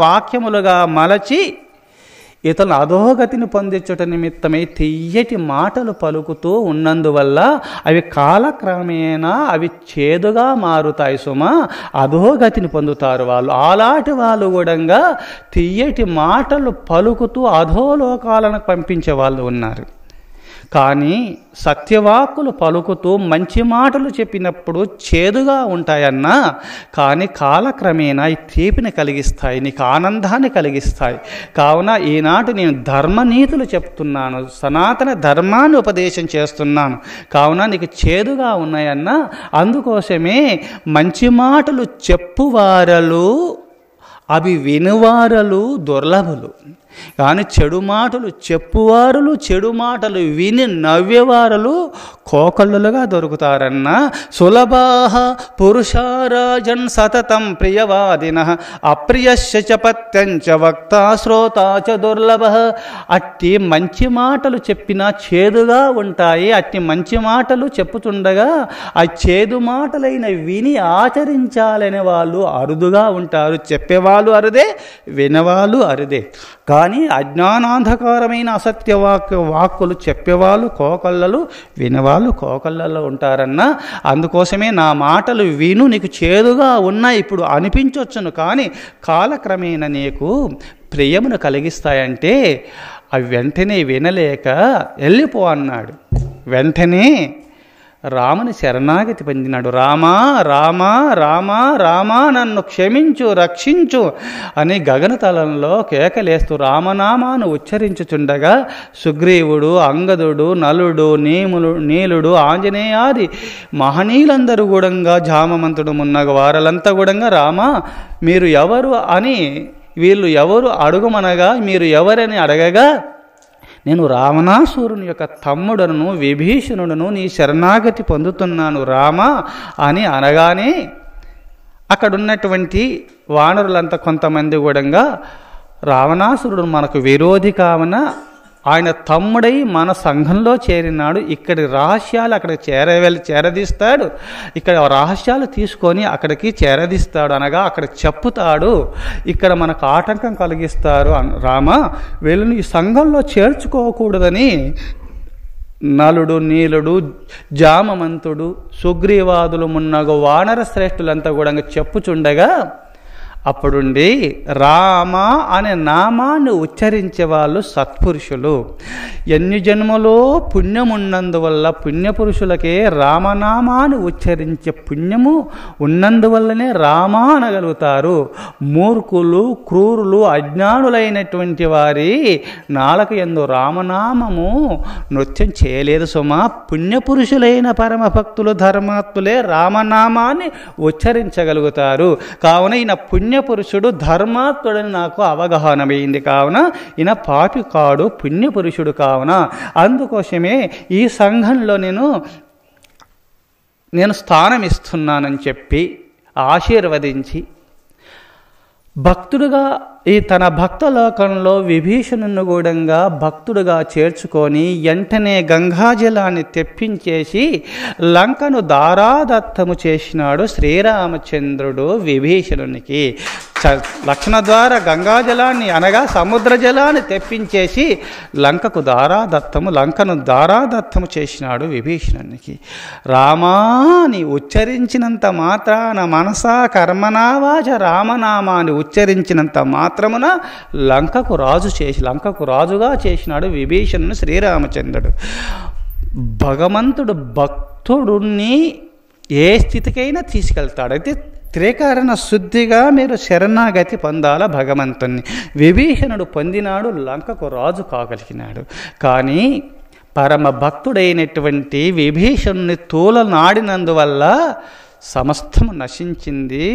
వాక్యములుగా మలచి ఇతను అధోగతిని పొందించుట నిమిత్తమై తీయటి మాటలు పలుకుతూ ఉన్నందువల్ల అవి కాలక్రమేణా అవి చేదుగా మారుతాయి సుమా, అధోగతిని పొందుతారు వాళ్ళు. అలాంటి వాళ్ళు కూడా తీయటి మాటలు పలుకుతూ అధోలోకాలను పంపించే వాళ్ళు ఉన్నారు. కానీ సత్యవాక్కులు పలుకుతూ మంచి మాటలు చెప్పినప్పుడు చేదుగా ఉంటాయన్నా, కానీ కాలక్రమేణా ఈ తీపిని కలిగిస్తాయి, నీకు ఆనందాన్ని కలిగిస్తాయి. కావున ఈనాటి నేను ధర్మనీతులు చెప్తున్నాను, సనాతన ధర్మాన్ని ఉపదేశం చేస్తున్నాను, కావున నీకు చేదుగా ఉన్నాయన్నా. అందుకోసమే మంచి మాటలు చెప్పువారలు అవి వినువారలు దుర్లభులు. కానీ చెడు మాటలు చెప్పువారులు, చెడు మాటలు విని నవ్వేవారులు కోకళ్ళులుగా దొరుకుతారన్న. సులభాః పురుషారాజన్ సతతం ప్రియవాదినః అప్రియస్య చ పత్యం చ వక్తా శ్రోతా చ దుర్లభః. అట్టి మంచి మాటలు చెప్పినా చేదుగా ఉంటాయి. అట్టి మంచి మాటలు చెప్పుతుండగా ఆ చేదు మాటలైన విని ఆచరించాలనే వాళ్ళు అరుదుగా ఉంటారు. చెప్పేవాళ్ళు అరుదే, వినవాళ్ళు అరుదే. కానీ అజ్ఞానాంధకారమైన అసత్య వాక్కులు చెప్పేవాళ్ళు కోకళ్ళలు, వినవాళ్ళు కోకళ్ళలో ఉంటారన్న. అందుకోసమే నా మాటలు విను, నీకు చేదుగా ఉన్నా ఇప్పుడు అనిపించవచ్చును, కానీ కాలక్రమేణా నీకు ప్రియమును కలిగిస్తాయంటే అవి వెంటనే వినలేక వెళ్ళిపో అన్నాడు. వెంటనే రాముని శరణాగతి పొందినాడు. రామా రామా రామా రామా నన్ను క్షమించు, రక్షించు అని గగనతలంలో కేకలేస్తూ రామనామాను ఉచ్చరించుచుండగా సుగ్రీవుడు, అంగదుడు, నలుడు, నీలుడు, ఆంజనేయాది మహనీయులందరూ కూడా, జామమంతుడు మున్నగ వారలంతా కూడా రామా మీరు ఎవరు అని, వీళ్ళు ఎవరు అడుగుమనగా మీరు ఎవరని అడగగా నేను రావణాసురుని యొక్క తమ్ముడను విభీషణుడును నీ శరణాగతి పొందుతున్నాను రామా అని అనగానే అక్కడున్నటువంటి వానరులంతా కొంతమంది కూడా రావణాసురుడు మనకు విరోధి కావున ఆయన తమ్ముడై మన సంఘంలో చేరినాడు, ఇక్కడి రహస్యాలు అక్కడికి చేరదీస్తాడు, ఇక్కడ రహస్యాలు తీసుకొని అక్కడికి చేరదీస్తాడు అనగా అక్కడ చెప్పుతాడు, ఇక్కడ మనకు ఆటంకం కలిగిస్తారు రామ, వీళ్ళని ఈ సంఘంలో చేర్చుకోకూడదని నలుడు, నీలుడు, జామమంతుడు, సుగ్రీవాదులు మున్నగు వానర శ్రేష్ఠులంతా కూడా చెప్పుచుండగా అప్పుడుండి రామ అనే నామాన్ని ఉచ్చరించే వాళ్ళు సత్పురుషులు. ఎన్ని జన్మలో పుణ్యమున్నందువల్ల పుణ్యపురుషులకే రామనామాన్ని ఉచ్చరించే పుణ్యము ఉన్నందువల్లనే రామ అనగలుగుతారు. మూర్ఖులు, క్రూరులు, అజ్ఞానులైనటువంటి వారి నాలుక యందు రామనామము నృత్యం చేయలేదు సుమా. పుణ్యపురుషులైన పరమ భక్తులు, ధర్మాత్ములే రామనామాన్ని ఉచ్చరించగలుగుతారు. కావున ఈయన పుణ్యపురుషుడు, ధర్మాత్ముడని నాకు అవగాహనమైంది. కావున ఈయన పాపి కాడు, పుణ్యపురుషుడు కావున అందుకోసమే ఈ సంఘంలో నేను స్థానం ఇస్తున్నానని చెప్పి ఆశీర్వదించి భక్తుడుగా ఈ తన భక్తలోకంలో విభీషణుని కూడా భక్తుడుగా చేర్చుకొని వెంటనే గంగాజలాన్ని తెప్పించేసి లంకను దారాదత్తము చేసినాడు శ్రీరామచంద్రుడు విభీషణునికి. లక్షణ ద్వారా గంగాజలాన్ని అనగా సముద్ర జలాన్ని తెప్పించేసి లంకను దారాదత్తము చేసినాడు విభీషణునికి. రామాని ఉచ్చరించినంత మాత్రాన మనసా కర్మనా వాచ రామనామాన్ని ఉచ్చరించినంత మాత్రమున లంకకు రాజుగా చేసినాడు విభీషణుని శ్రీరామచంద్రుడు. భగవంతుడు భక్తుడిని ఏ స్థితికైనా తీసుకెళ్తాడు. అయితే త్రికరణ శుద్ధిగా మీరు శరణాగతి పొందాల భగవంతుణ్ణి. విభీషణుడు పొందినాడు, లంకకు రాజు కాగలిగినాడు. కానీ పరమ భక్తుడైనటువంటి విభీషణుని తూలనాడినందువల్ల సమస్తము నశించింది.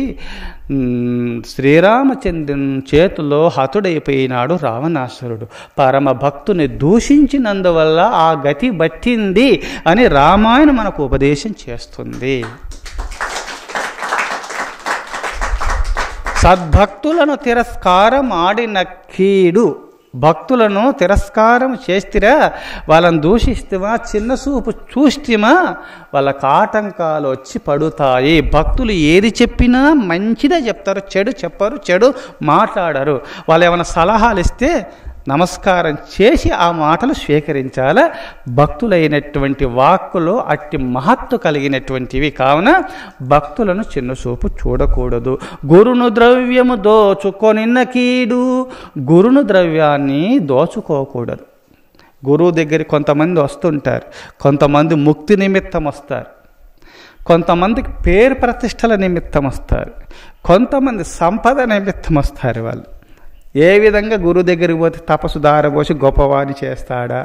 శ్రీరామచంద్రుని చేతిలో హతుడైపోయినాడు రావణాసురుడు. పరమ భక్తుని దూషించినందువల్ల ఆ గతి పట్టింది అని రామాయణం మనకు ఉపదేశం చేస్తుంది. సద్భక్తులను తిరస్కారం ఆడిన కీడు. భక్తులను తిరస్కారం చేstiరా, వాళ్ళని దూషిస్తేమా, చిన్న చూపు చూస్తేమా వాళ్ళకి ఆటంకాలు వచ్చి పడుతాయి. భక్తులు ఏది చెప్పినా మంచిదే చెప్తారు, చెడు చెప్పరు, చెడు మాట్లాడరు. వాళ్ళు ఏమైనా సలహాలు ఇస్తే నమస్కారం చేసి ఆ మాటలు స్వీకరించాల. భక్తులైనటువంటి వాక్కులో అట్టి మహత్తు కలిగినటువంటివి. కావున భక్తులను చిన్నచూపు చూడకూడదు. గురును ద్రవ్యము దోచుకొనిన్న కీడు. గురును ద్రవ్యాన్ని దోచుకోకూడదు. గురువు దగ్గరికి కొంతమంది వస్తుంటారు, కొంతమంది ముక్తి నిమిత్తం వస్తారు, కొంతమందికి పేరు ప్రతిష్టల నిమిత్తం వస్తారు, కొంతమంది సంపద నిమిత్తం వస్తారు. వాళ్ళు ఏ విధంగా గురువు దగ్గరికి పోతే తపస్సు దారబోసి గొప్పవాణి చేస్తాడా,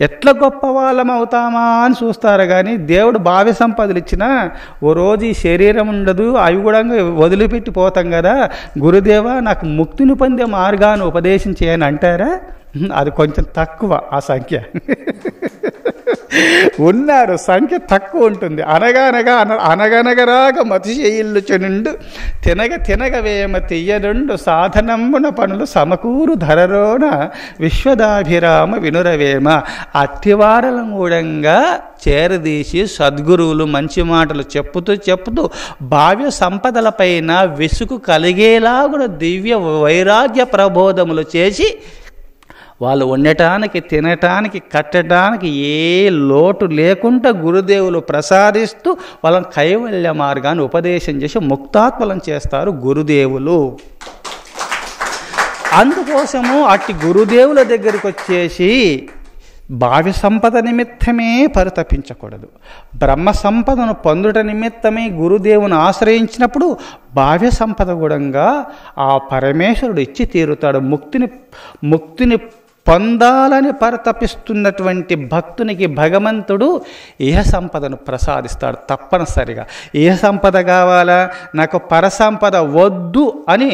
ఎట్లా గొప్ప వాళ్ళం అవుతామా అని చూస్తారు కానీ దేవుడు భావ్య సంపదలు ఇచ్చినా ఓ రోజు ఈ శరీరం ఉండదు, అవి కూడా వదిలిపెట్టి పోతాం కదా. గురుదేవా నాకు ముక్తిని పొందే మార్గాన్ని ఉపదేశం చేయని అంటారా? అది కొంచెం తక్కువ ఆ సంఖ్య. ఉన్నారు, సంఖ్య తక్కువ ఉంటుంది. అనగనగరాగ మతిశయిల్లుచునుండు తినగ తినగ వేమ తీయనుండు సాధనమున పనులు సమకూరు ధరరోన విశ్వదాభిరామ వినురవేమ. అట్టివారల మూడంగా చేరదీసి సద్గురువులు మంచి మాటలు చెప్పుతూ భావ్య సంపదలపైన విసుగు కలిగేలాగున దివ్య వైరాగ్య ప్రబోధములు చేసి వాళ్ళు ఉండటానికి, తినటానికి, కట్టడానికి ఏ లోటు లేకుండా గురుదేవులు ప్రసాదిస్తూ వాళ్ళని కైవల్య మార్గాన్ని ఉపదేశం చేసి ముక్తాత్మలను చేస్తారు గురుదేవులు. అందుకోసము అట్టి గురుదేవుల దగ్గరికి వచ్చేసి భావ్య సంపద నిమిత్తమే పరితపించకూడదు. బ్రహ్మ సంపదను పొందుట నిమిత్తమే గురుదేవుని ఆశ్రయించినప్పుడు భావ్య సంపద కూడా ఆ పరమేశ్వరుడు ఇచ్చి తీరుతాడు. ముక్తిని పొందాలని పరితపిస్తున్నటువంటి భక్తునికి భగవంతుడు ఇహ సంపదను ప్రసాదిస్తాడు తప్పనిసరిగా. ఇహ సంపద కావాలా, నాకు పరసంపద వద్దు అని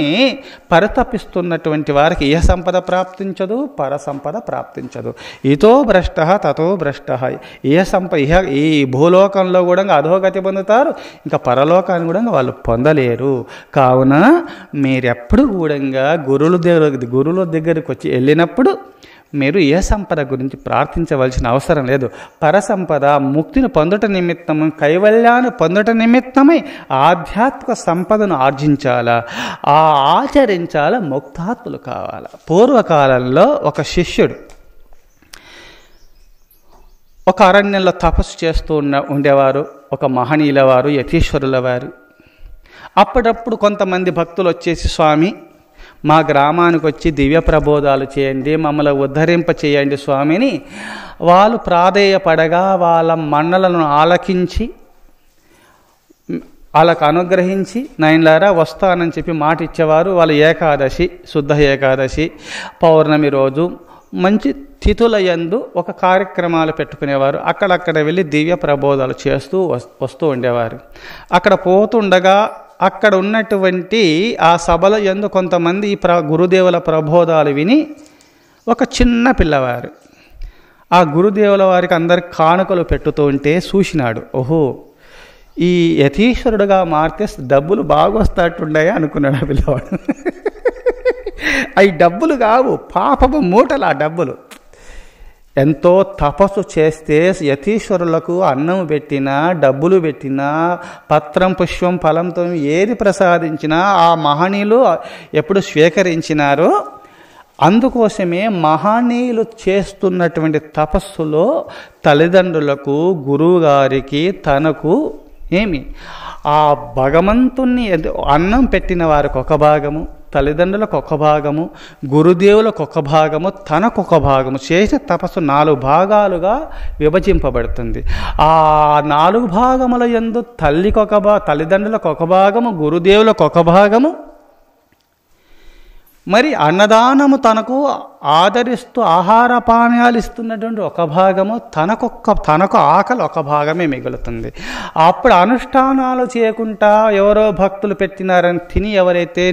పరితపిస్తున్నటువంటి వారికి ఇహ సంపద ప్రాప్తించదు, పరసంపద ప్రాప్తించదు. ఇతో భ్రష్ట తతో భ్రష్ట. ఈ భూలోకంలో కూడా అధోగతి పొందుతారు, ఇంకా పరలోకాన్ని కూడా వాళ్ళు పొందలేరు. కావున మీరెప్పుడు కూడా గురువుల దగ్గరికి వచ్చి వెళ్ళినప్పుడు మీరు ఏ సంపద గురించి ప్రార్థించవలసిన అవసరం లేదు. పరసంపద ముక్తిని పొందుట నిమిత్తము, కైవల్యాన్ని పొందుట నిమిత్తమై ఆధ్యాత్మిక సంపదను ఆర్జించాలా, ఆచరించాలా, ముక్తాత్ములు కావాలా. పూర్వకాలంలో ఒక శిష్యుడు ఒక అరణ్యంలో తపస్సు చేస్తూ ఉండేవారు. ఒక మహనీయుల వారు, యతీశ్వరుల వారు. అప్పుడప్పుడు కొంతమంది భక్తులు వచ్చేసి, స్వామి మా గ్రామానికి వచ్చి దివ్య ప్రబోధాలు చేయండి, మమ్మల్ని ఉద్ధరింప చేయండి స్వామిని వాళ్ళు ప్రాధేయపడగా వాళ్ళ మన్నలను ఆలకించి వాళ్ళకు అనుగ్రహించి నయనలారా వస్తానని చెప్పి మాట ఇచ్చేవారు. వాళ్ళు ఏకాదశి, శుద్ధ ఏకాదశి, పౌర్ణమి రోజు మంచి తిథుల యందు ఒక కార్యక్రమాలు పెట్టుకునేవారు. అక్కడక్కడ వెళ్ళి దివ్య ప్రబోధాలు చేస్తూ వస్తూ ఉండేవారు. అక్కడ పోతుండగా అక్కడ ఉన్నటువంటి ఆ సభల యందు కొంతమంది ఈ గురుదేవుల ప్రబోధాలు విని ఒక చిన్న పిల్లవారు ఆ గురుదేవుల వారికి అందరికి కానుకలు పెట్టుతూ ఉంటే చూసినాడు. ఓహో, ఈ యతీశ్వరుడుగా మారితే డబ్బులు బాగా వస్తాట్టున్నాయా అనుకున్నాడు ఆ పిల్లవాడు. అవి డబ్బులు కావు, పాపపు మూటలు. ఆ డబ్బులు ఎంతో తపస్సు చేస్తే యతీశ్వరులకు అన్నం పెట్టినా, డబ్బులు పెట్టినా, పత్రం పుష్పం ఫలంతో ఏది ప్రసాదించినా ఆ మహనీయులు ఎప్పుడు స్వీకరించినారో అందుకోసమే మహనీయులు చేస్తున్నటువంటి తపస్సులో తల్లిదండ్రులకు, గురువుగారికి, తనకు ఏమి ఆ భగవంతుణ్ణి అన్నం పెట్టిన వారికి ఒక భాగము, తల్లిదండ్రులకు ఒక భాగము, గురుదేవులకు ఒక భాగము, తనకొక భాగము చేసే తపస్సు 4 భాగాలుగా విభజింపబడుతుంది. ఆ 4 భాగముల యందు తల్లిదండ్రులకు ఒక భాగము, గురుదేవులకు ఒక భాగము, మరి అన్నదానము తనకు ఆదరిస్తూ ఆహార పానీయాలు ఇస్తున్నటువంటి ఒక భాగము, తనకు ఆకలి ఒక భాగమే మిగులుతుంది. అప్పుడు అనుష్ఠానాలు చేయకుండా ఎవరో భక్తులు పెట్టినారని తిని ఎవరైతే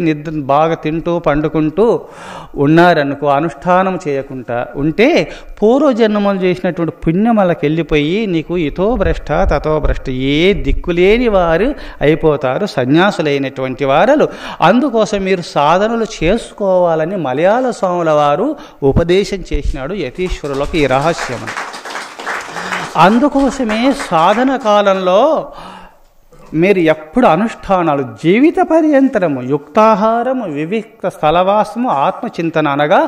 బాగా తింటూ పండుకుంటూ ఉన్నారనుకో, అనుష్ఠానం చేయకుండా ఉంటే పూర్వజన్మలు చేసినటువంటి పుణ్యం వాళ్ళకి వెళ్ళిపోయి నీకు ఇతో భ్రష్ట తతో భ్రష్ట, ఏ దిక్కులేని వారు అయిపోతారు, సన్యాసులైనటువంటి వారు. అందుకోసం మీరు సాధనలు చేసుకోవాలని మలయాళ స్వాముల వారు ఉపదేశం చేసినాడు యతీశ్వరులకు ఈ రహస్యం. అందుకోసమే సాధన కాలంలో మీరు ఎప్పుడు అనుష్ఠానాలు, జీవిత పర్యంతరము యుక్తాహారము, వివిక్త స్థలవాసము, ఆత్మచింతన అనగా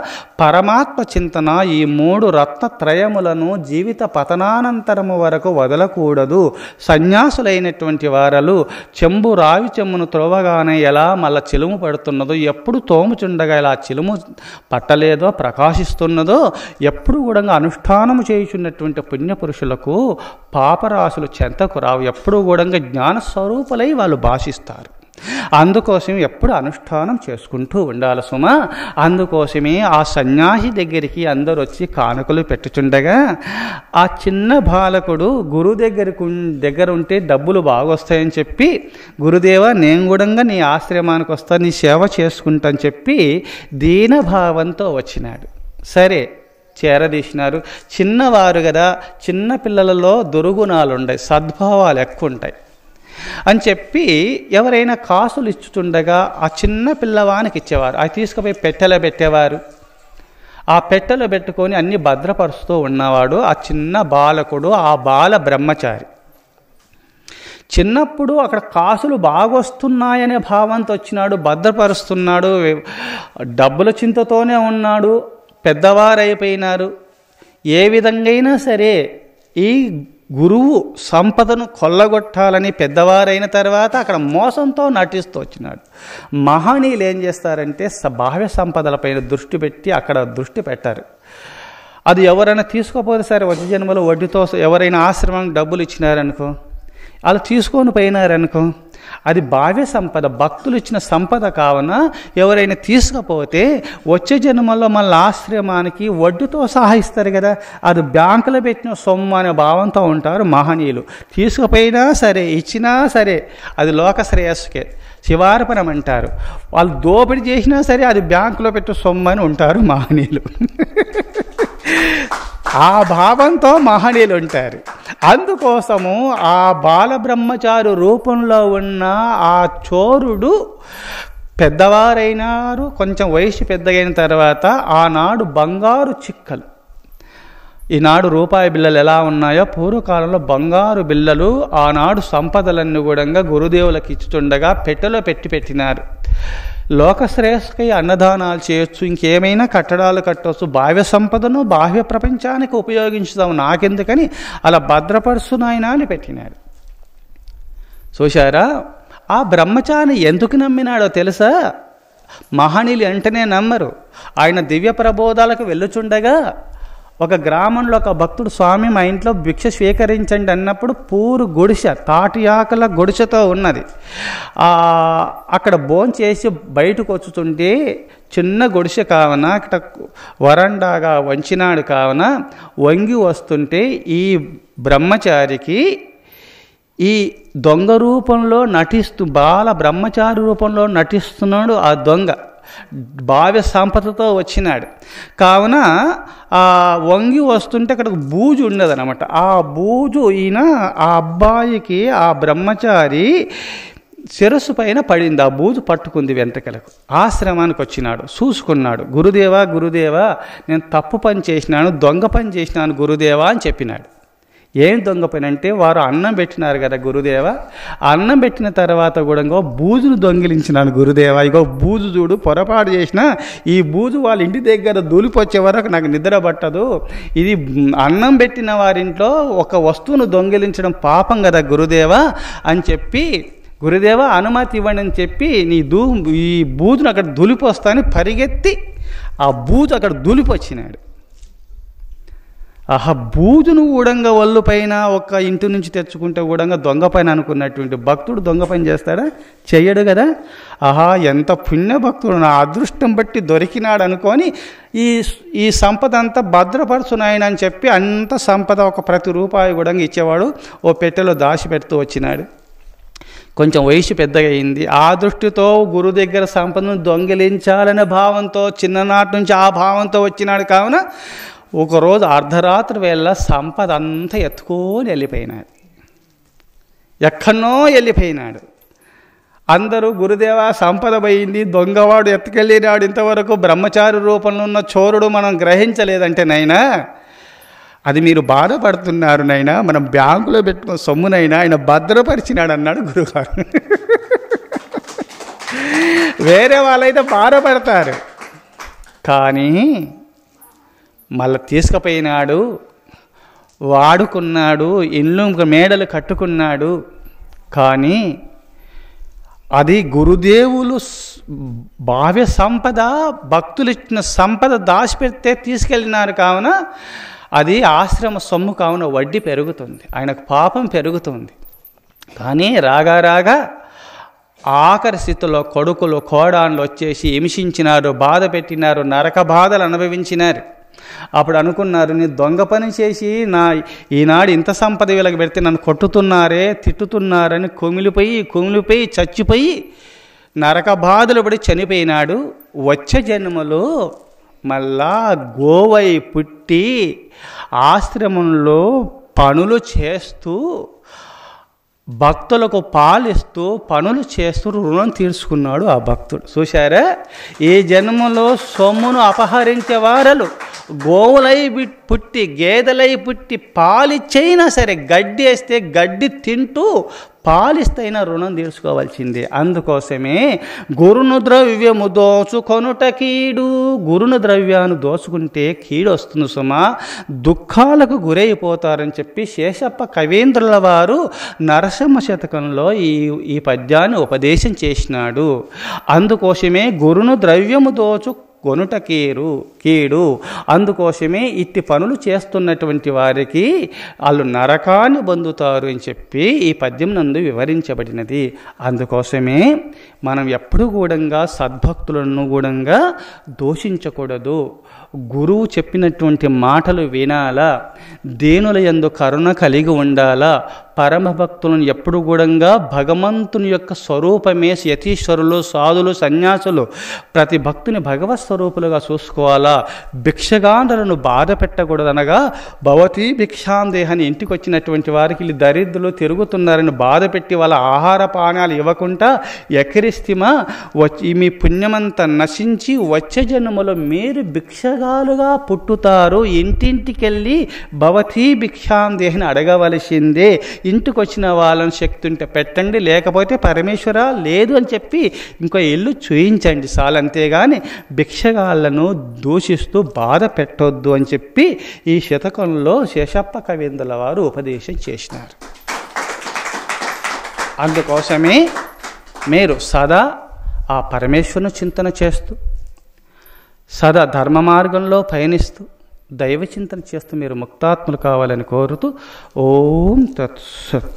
పరమాత్మ చింతన, ఈ 3 రత్నత్రయములను జీవిత పతనానంతరము వరకు వదలకూడదు. సన్యాసులైనటువంటి వారలు చెంబు రావి చెంబును త్రోవగానే ఎలా మళ్ళా చిలుము పడుతున్నదో, ఎప్పుడు తోముచుండగా ఇలా చిలుము పట్టలేదో, ప్రకాశిస్తున్నదో, ఎప్పుడు కూడా అనుష్ఠానము చేయుచున్నటువంటి పుణ్యపురుషులకు పాపరాశులు చెంతకు రావు. ఎప్పుడు కూడా జ్ఞాన స్వరూపులై వాళ్ళు భాషిస్తారు. అందుకోసం ఎప్పుడు అనుష్ఠానం చేసుకుంటూ ఉండాలి సుమా. అందుకోసమే ఆ సన్యాసి దగ్గరికి అందరూ వచ్చి కానుకలు పెట్టుచుండగా ఆ చిన్న బాలకుడు గురువు దగ్గర ఉంటే డబ్బులు బాగొస్తాయని చెప్పి, గురుదేవా నేను కూడా నీ ఆశ్రమానికి వస్తా, నీ సేవ చేసుకుంటాను చెప్పి దీనభావంతో వచ్చినాడు. సరే చేరదీసినారు. చిన్నవారు కదా, చిన్న పిల్లలలో దుర్గుణాలు ఉంటాయి, సద్భావాలు ఎక్కువ ఉంటాయి అని చెప్పి ఎవరైనా కాసులు ఇచ్చుతుండగా ఆ చిన్న పిల్లవానికి ఇచ్చేవారు. అవి తీసుకుపోయి పెట్టెలో పెట్టేవారు. ఆ పెట్టెలో పెట్టుకొని అన్ని భద్రపరుస్తూ ఉన్నవాడు ఆ చిన్న బాలకుడు, ఆ బాల బ్రహ్మచారి. చిన్నప్పుడు అక్కడ కాసులు బాగొస్తున్నాయనే భావంతో వచ్చినాడు, భద్రపరుస్తున్నాడు, డబ్బుల చింతతోనే ఉన్నాడు. పెద్దవారైపోయినారు. ఏ విధంగా సరే ఈ గురువు సంపదను కొల్లగొట్టాలని పెద్దవారైన తర్వాత అక్కడ మోసంతో నటిస్తూ వచ్చినాడు. మహనీయులు ఏం చేస్తారంటే బాహ్య సంపదలపైన దృష్టి పెట్టి అక్కడ దృష్టి పెట్టారు. అది ఎవరైనా తీసుకోపోతే సరే, వచ్చే జన్మలో వడ్డీతో ఎవరైనా ఆశ్రమానికి డబ్బులు ఇచ్చినారనుకో, అలా తీసుకొని పోయినారనుకో, అది భావ్య సంపద, భక్తులు ఇచ్చిన సంపద. కావున ఎవరైనా తీసుకపోతే వచ్చే జన్మల్లో మళ్ళీ ఆశ్రమానికి వడ్డీతో సహాయిస్తారు కదా, అది బ్యాంకులో పెట్టిన సొమ్ము అనే భావంతో ఉంటారు మహనీయులు. తీసుకుపోయినా సరే, ఇచ్చినా సరే అది లోక శ్రేయస్సుకే, శివార్పణం అంటారు. వాళ్ళు దోపిడీ చేసినా సరే అది బ్యాంకులో పెట్టిన సొమ్ము అని ఉంటారు మహనీయులు. ఆ భావంతో మహనీయులు ఉంటారు. అందుకోసము ఆ బాలబ్రహ్మచారి రూపంలో ఉన్న ఆ చోరుడు పెద్దవారైనారు. కొంచెం వయసు పెద్దగైన తర్వాత ఆనాడు బంగారు చిక్కలు, ఈనాడు రూపాయి బిళ్ళలు ఎలా ఉన్నాయో పూర్వకాలంలో బంగారు బిళ్ళలు ఆనాడు సంపదలన్నీ కూడా గురుదేవులకు ఇచ్చుతుండగా పెట్టెలో పెట్టినారు. లోకశ్రేయస్కై అన్నదానాలు చేయొచ్చు, ఇంకేమైనా కట్టడాలు కట్టవచ్చు, బాహ్య సంపదను బాహ్య ప్రపంచానికి ఉపయోగించుదాం, నాకెందుకని అలా భద్రపరుచునాయనాలు పెట్టినాడు. చూశారా, ఆ బ్రహ్మచారి ఎందుకు నమ్మినాడో తెలుసా? మహనీయులు వెంటనే నమ్మరు. ఆయన దివ్య ప్రబోధాలకు వెళ్ళుచుండగా ఒక గ్రామంలో ఒక భక్తుడు, స్వామి మా ఇంట్లో భిక్ష స్వీకరించండి అన్నప్పుడు పూరు గుడిసె, తాటి ఆకుల గుడిసెతో ఉన్నది. అక్కడ భోంచేసి బయటకు వచ్చుతుంటే చిన్న గుడిసె కావున అక్కడ వరండాగా వంచినాడు. కావున వంగి వస్తుంటే ఈ బ్రహ్మచారికి ఈ దొంగ రూపంలో బాల బ్రహ్మచారి రూపంలో నటిస్తున్నాడు. ఆ దొంగ భావ్య సంపదతో వచ్చినాడు. కావున ఆ వంగి వస్తుంటే అక్కడ బూజు ఉండదన్నమాట. ఆ బూజు ఈయన ఆ అబ్బాయికి, ఆ బ్రహ్మచారి శిరస్సు పైన పడింది. ఆ బూజు పట్టుకుంది వెంట్రుకలకు. ఆశ్రమానికి వచ్చినాడు, చూసుకున్నాడు. గురుదేవా గురుదేవా నేను తప్పు పని చేసినాను, దొంగ పని చేసినాను గురుదేవా అని చెప్పినాడు. ఏం దొంగ పని అంటే, వారు అన్నం పెట్టినారు కదా గురుదేవ, అన్నం పెట్టిన తర్వాత కూడా బూజును దొంగిలించినాను గురుదేవ. ఇగో బూజు చూడు, పొరపాటు చేసిన ఈ బూజు వాళ్ళ ఇంటి దగ్గర దూలిపొచ్చే వరకు నాకు నిద్ర పట్టదు. ఇది అన్నం పెట్టిన వారింట్లో ఒక వస్తువును దొంగిలించడం పాపం కదా గురుదేవ అని చెప్పి, గురుదేవ అనుమతి ఇవ్వండి అని చెప్పి ఈ బూజును అక్కడ దూలిపోస్తాని పరిగెత్తి ఆ బూజు అక్కడ దూలిపొచ్చినాడు. ఆహా, బూజును ఊడంగా ఒళ్ళు పైన ఒక ఇంటి నుంచి తెచ్చుకుంటే ఊడంగా దొంగ పైన అనుకున్నటువంటి భక్తుడు దొంగ పని చేస్తాడా? చెయ్యడు కదా. ఆహా, ఎంత పుణ్య భక్తుడు, నా అదృష్టం బట్టి దొరికినాడు అనుకొని ఈ సంపద అంతా భద్రపరచునాయన అని చెప్పి అంత సంపద ఒక ప్రతి రూపాయి కూడా ఇచ్చేవాడు. ఓ పెట్టెలో దాచి పెడుతూ వచ్చినాడు. కొంచెం వయసు పెద్దగా అయింది. ఆ దృష్టితో గురు దగ్గర సంపదను దొంగిలించాలనే భావంతో చిన్ననాటి నుంచి ఆ భావంతో వచ్చినాడు. కావున ఒకరోజు అర్ధరాత్రి వేళ సంపద అంతా ఎత్తుకొని వెళ్ళిపోయినాడు. ఎక్కడనో వెళ్ళిపోయినాడు. అందరూ గురుదేవ సంపద పోయింది, దొంగవాడు ఎత్తుకెళ్ళినాడు, ఇంతవరకు బ్రహ్మచారి రూపంలో ఉన్న చోరుడు మనం గ్రహించలేదంటే నైనా అది మీరు బాధపడుతున్నారు నైనా, మనం బ్యాంకులో పెట్టుకున్న సొమ్మునైనా ఆయన భద్రపరిచినాడు అన్నాడు గురుగారు. వేరే వాళ్ళైతే బాధపడతారు, కానీ మళ్ళీ తీసుకుపోయినాడు, వాడుకున్నాడు, ఇల్లు మేడలు కట్టుకున్నాడు. కానీ అది గురుదేవులు భావ్య సంపద, భక్తులు ఇచ్చిన సంపద దాచిపెడితే తీసుకెళ్ళినారు. కావున అది ఆశ్రమ సొమ్ము, కావున వడ్డీ పెరుగుతుంది, ఆయనకు పాపం పెరుగుతుంది. కానీ రాగా రాగా ఆఖరి స్థితిలో కొడుకులు కోడాన్లు వచ్చేసి హింసించినారు, బాధ పెట్టినారు, నరక బాధలు అనుభవించినారు. అప్పుడు అనుకున్నారు, నీ దొంగ పని చేసి ఈనాడు ఇంత సంపద వీళ్ళకి పెడితే నన్ను కొట్టుతున్నారే, తిట్టుతున్నారని కుమిలిపోయి చచ్చిపోయి నరక బాధలు పడి చనిపోయినాడు. వచ్చే జన్మలో మళ్ళా గోవై పుట్టి ఆశ్రమంలో పనులు చేస్తూ భక్తులకు పాలిస్తూ పనులు చేస్తూ రుణం తీర్చుకున్నాడు ఆ భక్తుడు. చూశారా, ఈ జన్మలో సొమ్మును అపహరించే వారలు గోవులై పుట్టి గేదెలై పుట్టి పాలిచ్చైనా సరే గడ్డి వేస్తే గడ్డి తింటూ పాలిస్తైనా రుణం తీర్చుకోవాల్సిందే. అందుకోసమే గురును ద్రవ్యము దోచుకొనుట కీడు. గురును ద్రవ్యాన్ని దోచుకుంటే కీడు వస్తుంది సుమా, దుఃఖాలకు గురైపోతారని చెప్పి శేషప్ప కవీంద్రుల వారు నరసింహ శతకంలో ఈ పద్యాన్ని ఉపదేశం చేసినాడు. అందుకోసమే గురును ద్రవ్యము కొనుట కీడు. అందుకోసమే ఇట్టి పనులు చేస్తున్నటువంటి వారికి వాళ్ళు నరకాన్ని పొందుతారు అని చెప్పి ఈ పద్యం నందు వివరించబడినది. అందుకోసమే మనం ఎప్పుడు కూడా సద్భక్తులను కూడా దూషించకూడదు. గురువు చెప్పినటువంటి మాటలు వినాలా, దేనుల యందు కరుణ కలిగి ఉండాలా. పరమభక్తులను ఎప్పుడు కూడా భగవంతుని యొక్క స్వరూపమే యతీశ్వరులు, సాధులు, సన్యాసులు ప్రతి భక్తుని భగవత్ స్వరూపులుగా చూసుకోవాలా. భిక్షగాంధులను బాధ పెట్టకూడదు. అనగా భవతీ భిక్షాందేహాన్ని ఇంటికి వచ్చినటువంటి వారికి వీళ్ళు దరిద్రులు తిరుగుతున్నారని బాధ పెట్టి వాళ్ళ ఆహార పానాలు ఇవ్వకుండా ఎక్కిరిస్తిమా మీ పుణ్యమంతా నశించి వచ్చే జన్మలో మీరు భిక్షగాలుగా పుట్టుతారు. ఇంటింటికెళ్ళి భవతీ భిక్షాందేహిని అడగవలసిందే. ఇంటికి వచ్చిన వాళ్ళని శక్తి ఉంటే పెట్టండి, లేకపోతే పరమేశ్వర లేదు అని చెప్పి ఇంకో ఇల్లు చూయించండి చాలు. అంతేగాని భిక్షగాళ్లను దూషిస్తూ బాధ పెట్టొద్దు అని చెప్పి ఈ శతకంలో శేషప్ప కవీంద్రుల వారు ఉపదేశం చేసినారు. అందుకోసమే మీరు సదా ఆ పరమేశ్వరుని చింతన చేస్తూ సదా ధర్మ మార్గంలో పయనిస్తూ దైవ చింతన చేస్తూ మీరు ముక్తాత్ములు కావాలని కోరుతూ ఓం తత్సత్.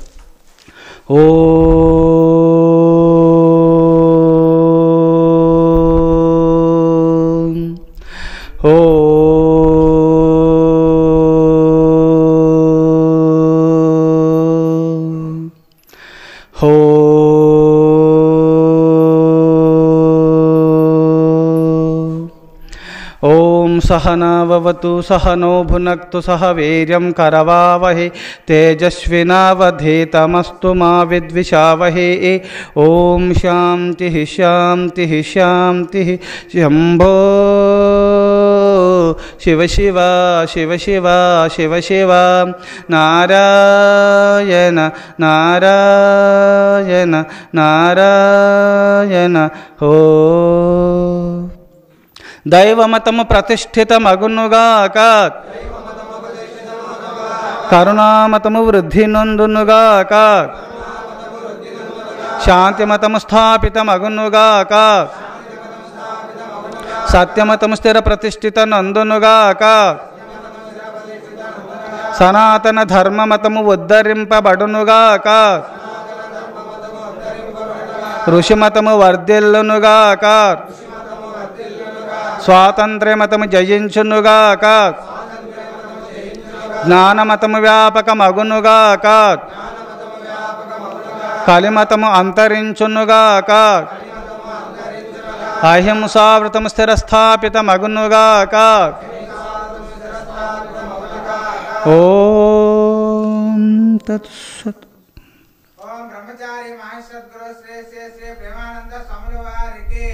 सहनावतु सहनो भुनक्तु सह वीर्यं करवावहे तेजस्विनावधीतमस्तु मा विद्विषावहे. ओम शांति शांति शांति. शंभो शिव शिव शिव शिव शिव शिव नारायण नारायण नारायण हो. దైవమతము ప్రతిష్ఠితమగునుగాక, కరుణామతము వృద్ధి నొందునుగాక, శాంతిమతము స్థాపితమగునుగాక, సత్యమతము స్థిర ప్రతిష్ఠిత నందునుగాక, సనాతన ధర్మమతము ఉద్ధరింపబడునుగాక, ఋషిమతము వర్ధిల్లునుగాక, స్వాతంత్ర్యమతము జయించునుగాక, జ్ఞానమతము వ్యాపకమగునుగాక, కలిమతము అంతరించునుగాక, అహింసావృతము స్థిరస్థాపితమగునుగాక. ఓం తత్సత్. ఓం బ్రహ్మచారి మహేశ్వర గురు శ్రీ శ్రీ శ్రీ ప్రేమానంద స్వాముల వారికి